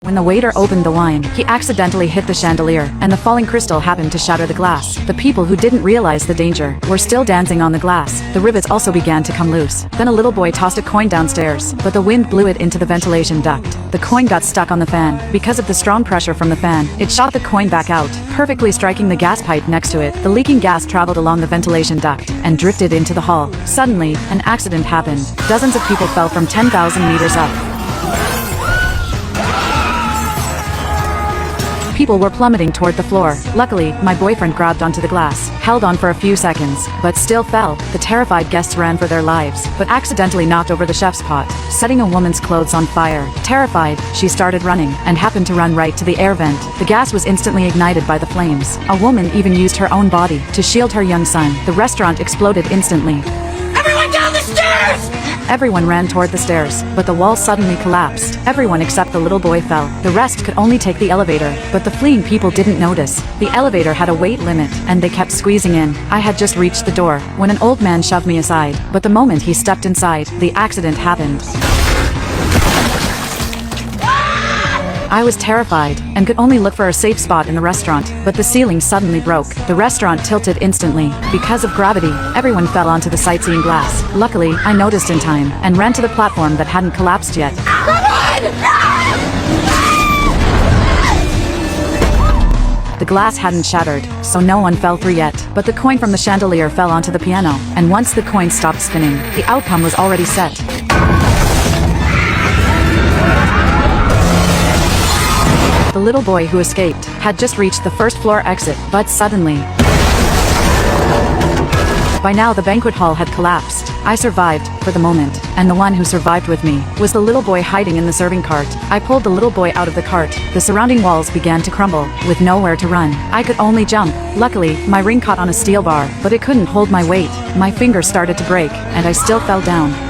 When the waiter opened the wine, he accidentally hit the chandelier, and the falling crystal happened to shatter the glass. The people who didn't realize the danger were still dancing on the glass. The rivets also began to come loose. Then a little boy tossed a coin downstairs, but the wind blew it into the ventilation duct. The coin got stuck on the fan. Because of the strong pressure from the fan, it shot the coin back out, perfectly striking the gas pipe next to it. The leaking gas traveled along the ventilation duct and drifted into the hall. Suddenly, an accident happened. Dozens of people fell from 10,000 meters up. People were plummeting toward the floor. Luckily, my boyfriend grabbed onto the glass, held on for a few seconds, but still fell. The terrified guests ran for their lives, but accidentally knocked over the chef's pot, setting a woman's clothes on fire. Terrified, she started running, and happened to run right to the air vent. The gas was instantly ignited by the flames. A woman even used her own body to shield her young son. The restaurant exploded instantly. Everyone down the stairs! Everyone ran toward the stairs, but the wall suddenly collapsed. Everyone except the little boy fell. The rest could only take the elevator, but the fleeing people didn't notice. The elevator had a weight limit, and they kept squeezing in. I had just reached the door when an old man shoved me aside, but the moment he stepped inside, the accident happened. I was terrified, and could only look for a safe spot in the restaurant, but the ceiling suddenly broke. The restaurant tilted instantly. Because of gravity, everyone fell onto the sightseeing glass. Luckily, I noticed in time, and ran to the platform that hadn't collapsed yet. The glass hadn't shattered, so no one fell through yet, but the coin from the chandelier fell onto the piano, and once the coin stopped spinning, the outcome was already set. The little boy who escaped had just reached the first floor exit, but suddenly, by now the banquet hall had collapsed. I survived, for the moment, and the one who survived with me was the little boy hiding in the serving cart. I pulled the little boy out of the cart. The surrounding walls began to crumble, with nowhere to run. I could only jump. Luckily, my ring caught on a steel bar, but it couldn't hold my weight. My fingers started to break, and I still fell down.